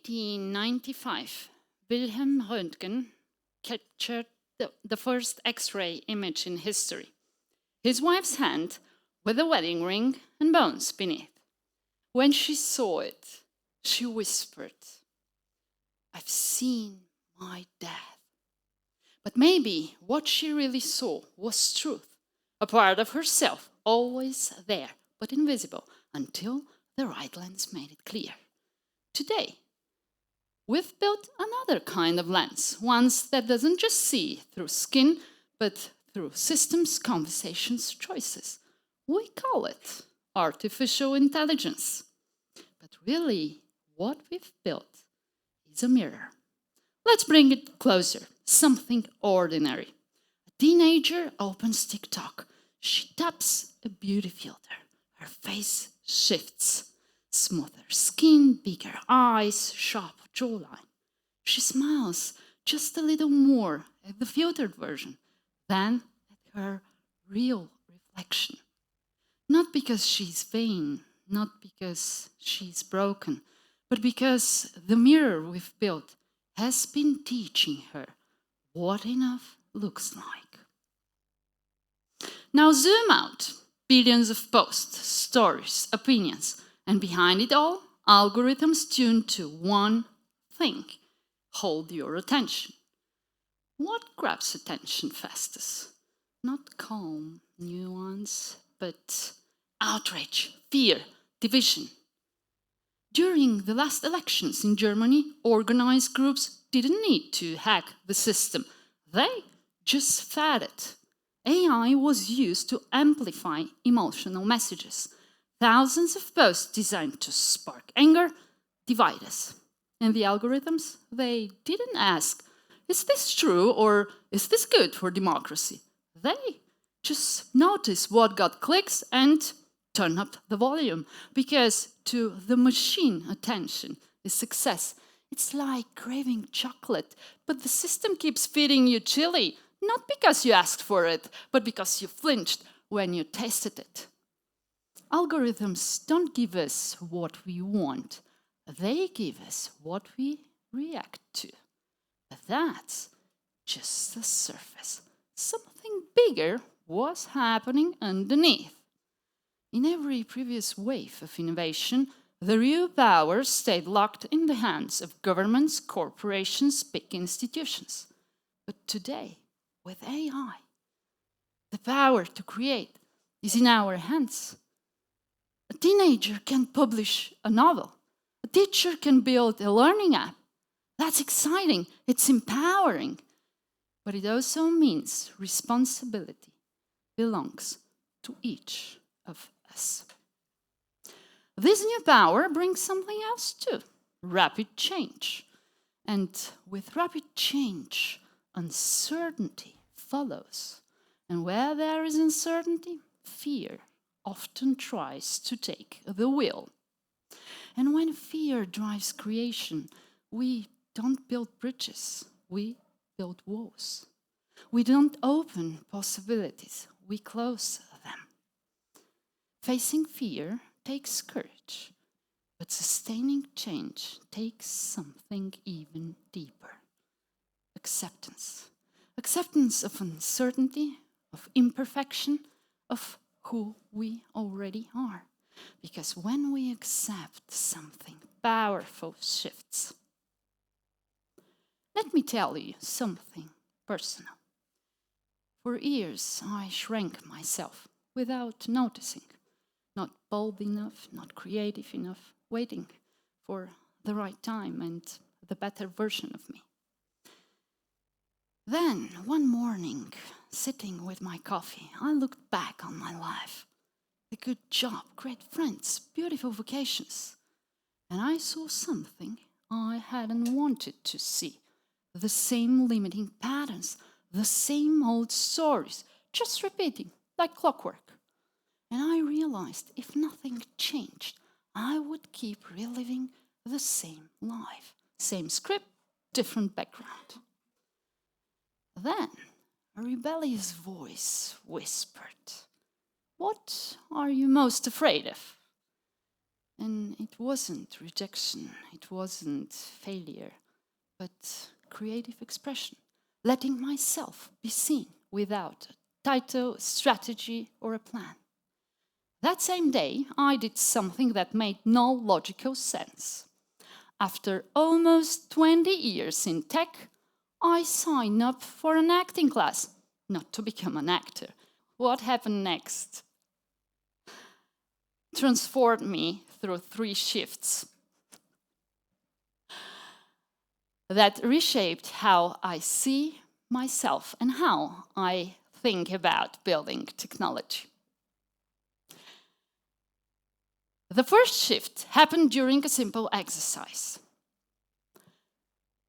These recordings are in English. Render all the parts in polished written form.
1895, Wilhelm Röntgen captured the first X-ray image in history. His wife's hand with a wedding ring and bones beneath. When she saw it, she whispered, "I've seen my death." But maybe what she really saw was truth, a part of herself always there, but invisible, until the right lens made it clear. Today, we've built another kind of lens, one that doesn't just see through skin, but through systems, conversations, choices. We call it artificial intelligence. But really, what we've built is a mirror. Let's bring it closer, something ordinary. A teenager opens TikTok. She taps a beauty filter. Her face shifts. Smoother skin, bigger eyes, sharp jawline. She smiles just a little more at the filtered version than at her real reflection. Not because she's vain, not because she's broken, but because the mirror we've built has been teaching her what enough looks like. Now zoom out. Billions of posts, stories, opinions, and behind it all, algorithms tuned to one thing: hold your attention. What grabs attention fastest? Not calm, nuance, but outrage, fear, division. During the last elections in Germany, organized groups didn't need to hack the system. They just fed it. AI was used to amplify emotional messages. Thousands of posts designed to spark anger, divide us. And the algorithms, they didn't ask, is this true or is this good for democracy? They just notice what got clicks and turn up the volume. Because to the machine, attention is success. It's like craving chocolate, but the system keeps feeding you chili, not because you asked for it, but because you flinched when you tasted it. Algorithms don't give us what we want. They give us what we react to. But that's just the surface. Something bigger was happening underneath. In every previous wave of innovation, the real power stayed locked in the hands of governments, corporations, big institutions. But today, with AI, the power to create is in our hands. A teenager can publish a novel. A teacher can build a learning app. That's exciting. It's empowering. But it also means responsibility belongs to each of us. This new power brings something else too: rapid change. And with rapid change, uncertainty follows. And where there is uncertainty, fear often tries to take the wheel. And when fear drives creation, we don't build bridges, we build walls. We don't open possibilities, we close them. Facing fear takes courage, but sustaining change takes something even deeper: acceptance. Acceptance of uncertainty, of imperfection, of who we already are. Because when we accept something, powerful shifts. Let me tell you something personal. For years, I shrank myself without noticing. Not bold enough, not creative enough, waiting for the right time and the better version of me. Then, one morning, sitting with my coffee, I looked back on my life. A good job, great friends, beautiful vacations. And I saw something I hadn't wanted to see. The same limiting patterns, the same old stories, just repeating like clockwork. And I realized if nothing changed, I would keep reliving the same life. Same script, different background. Then a rebellious voice whispered, "What are you most afraid of?" And it wasn't rejection, it wasn't failure, but creative expression, letting myself be seen without a title, strategy, or a plan. That same day, I did something that made no logical sense. After almost 20 years in tech, I signed up for an acting class, not to become an actor. What happened next transformed me through 3 shifts that reshaped how I see myself and how I think about building technology. The first shift happened during a simple exercise.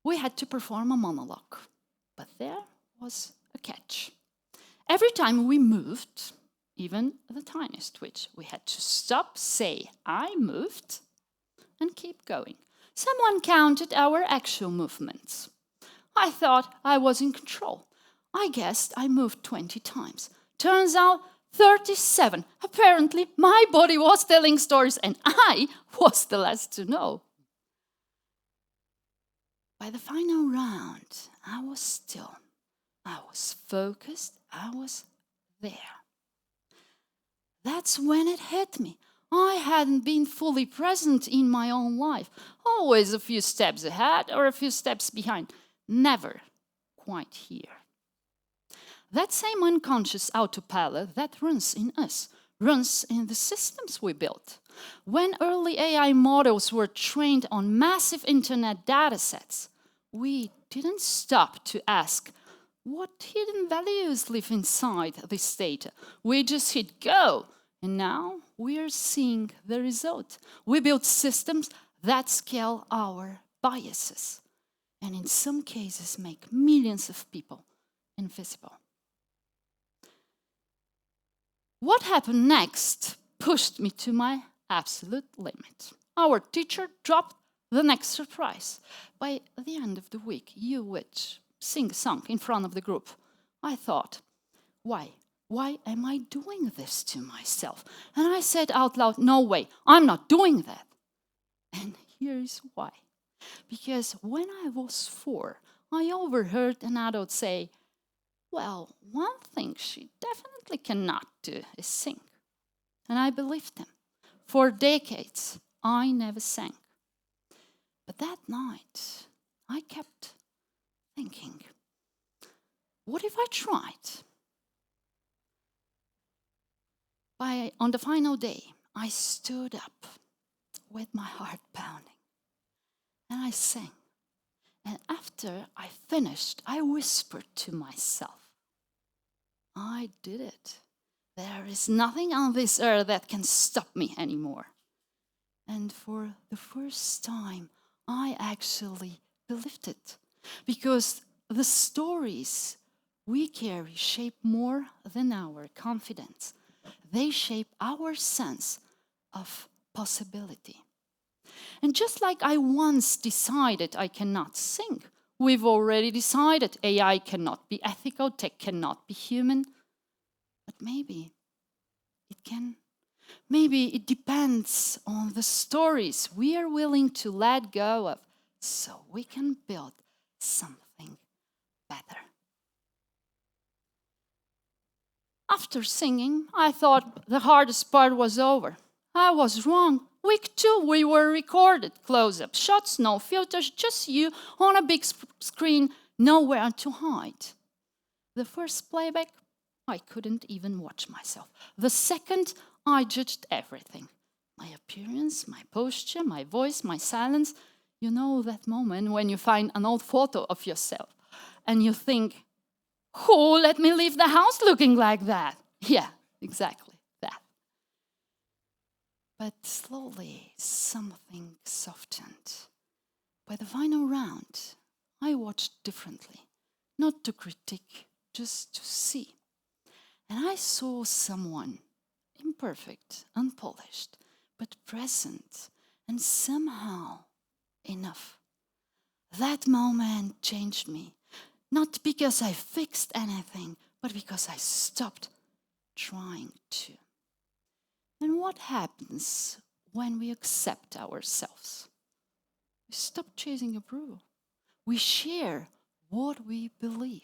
We had to perform a monologue, but there was a catch. Every time we moved, even the tiniest twitch, we had to stop, say, "I moved," and keep going. Someone counted our actual movements. I thought I was in control. I guessed I moved 20 times. Turns out 37. Apparently, my body was telling stories and I was the last to know. By the final round, I was still. I was focused. I was there. That's when it hit me. I hadn't been fully present in my own life. Always a few steps ahead or a few steps behind. Never quite here. That same unconscious autopilot that runs in us, runs in the systems we built. When early AI models were trained on massive internet datasets, we didn't stop to ask, what hidden values live inside this data? We just hit go, and now we're seeing the result. We built systems that scale our biases, and in some cases make millions of people invisible. What happened next pushed me to my absolute limit. Our teacher dropped the next surprise. By the end of the week, you would sing a song in front of the group. I thought, why? Why am I doing this to myself? And I said out loud, no way, I'm not doing that. And here's why. Because when I was 4, I overheard an adult say, well, one thing she definitely cannot do is sing. And I believed him. For decades, I never sang. But that night, I kept thinking, what if I tried? On the final day, I stood up with my heart pounding. And I sang. And after I finished, I whispered to myself, I did it. There is nothing on this earth that can stop me anymore. And for the first time, I actually believed it. Because the stories we carry shape more than our confidence. They shape our sense of possibility. And just like I once decided I cannot sing, we've already decided AI cannot be ethical, tech cannot be human. But maybe it can. Maybe it depends on the stories we are willing to let go of so we can build something better. After singing, I thought the hardest part was over. I was wrong. Week 2, we were recorded. Close-up shots, no filters, just you on a big screen, nowhere to hide. The first playback, I couldn't even watch myself. The second, I judged everything. My appearance, my posture, my voice, my silence. You know that moment when you find an old photo of yourself and you think, who let me leave the house looking like that? Yeah, exactly that. But slowly, something softened. By the final round, I watched differently. Not to critique, just to see. And I saw someone imperfect, unpolished, but present, and somehow enough. That moment changed me. Not because I fixed anything, but because I stopped trying to. And what happens when we accept ourselves. We stop chasing approval. We share what we believe.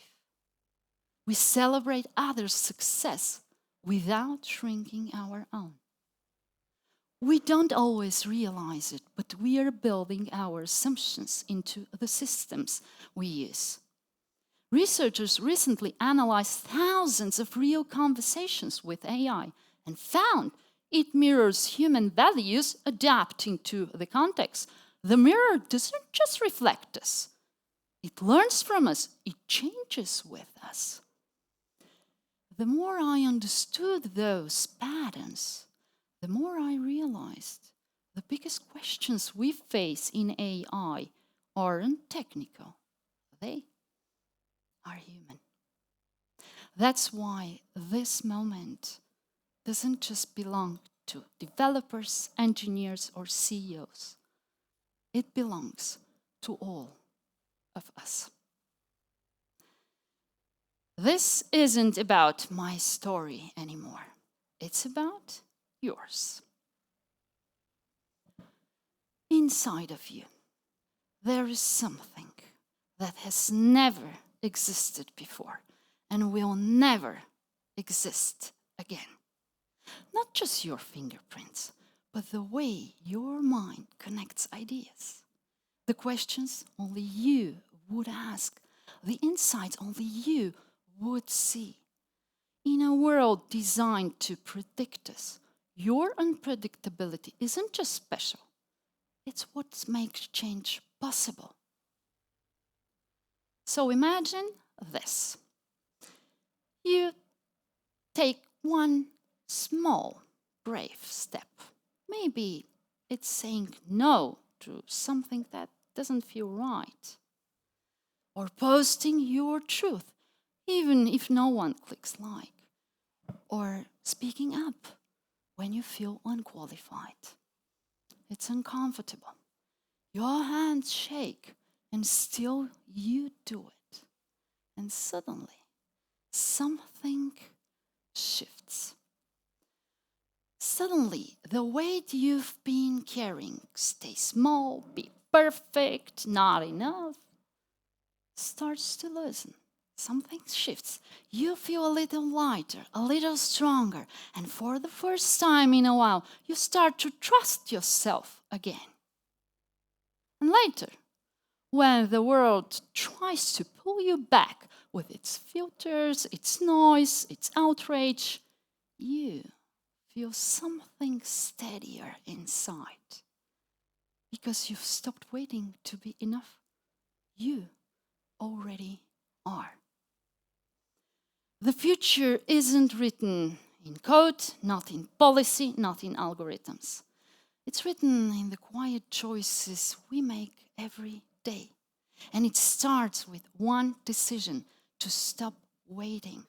We celebrate others' success without shrinking our own. We don't always realize it, but we are building our assumptions into the systems we use. Researchers recently analyzed thousands of real conversations with AI and found it mirrors human values adapting to the context. The mirror doesn't just reflect us. It learns from us. It changes with us. The more I understood those patterns, the more I realized the biggest questions we face in AI aren't technical. They are human. That's why this moment doesn't just belong to developers, engineers, or CEOs. It belongs to all of us. This isn't about my story anymore. It's about yours. Inside of you, there is something that has never existed before and will never exist again. Not just your fingerprints, but the way your mind connects ideas. The questions only you would ask, the insights only you would see. In a world designed to predict us, your unpredictability isn't just special, it's what makes change possible. So imagine this. You take one small, brave step. Maybe it's saying no to something that doesn't feel right, or posting your truth even if no one clicks like, or speaking up when you feel unqualified. It's uncomfortable. Your hands shake, and still you do it. And suddenly, something shifts. Suddenly, the weight you've been carrying, stay small, be perfect, not enough, starts to loosen. Something shifts. You feel a little lighter, a little stronger, and for the first time in a while, you start to trust yourself again. And later, when the world tries to pull you back with its filters, its noise, its outrage, you feel something steadier inside. Because you've stopped waiting to be enough. You already are. The future isn't written in code, not in policy, not in algorithms. It's written in the quiet choices we make every day. And it starts with one decision: to stop waiting.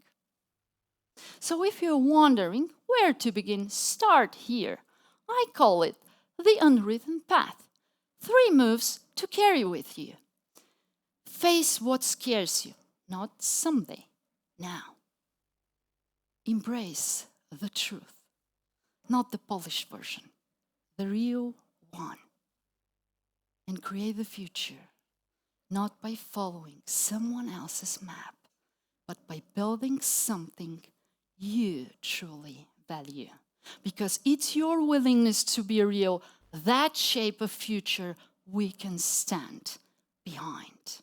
So if you're wondering where to begin, start here. I call it the unwritten path. 3 moves to carry with you. Face what scares you, not someday, now. Embrace the truth, not the polished version, the real one. And create the future, not by following someone else's map, but by building something you truly value. Because it's your willingness to be real that shape a future we can stand behind.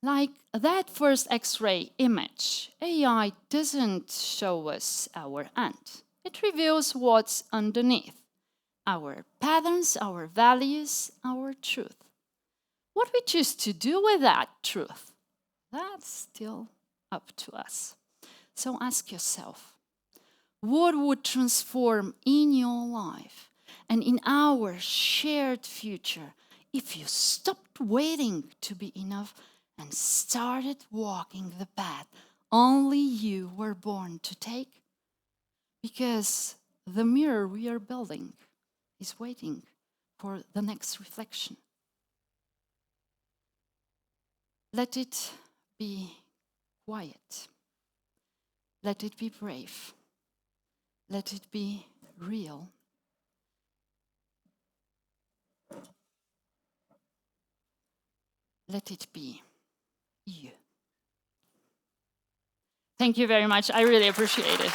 Like that first X-ray image, AI doesn't show us our end. It reveals what's underneath: our patterns, our values, our truth. What we choose to do with that truth, that's still up to us. So ask yourself, what would transform in your life and in our shared future if you stopped waiting to be enough and started walking the path only you were born to take? Because the mirror we are building is waiting for the next reflection. Let it be quiet. Let it be brave. Let it be real. Let it be you. Thank you very much. I really appreciate it.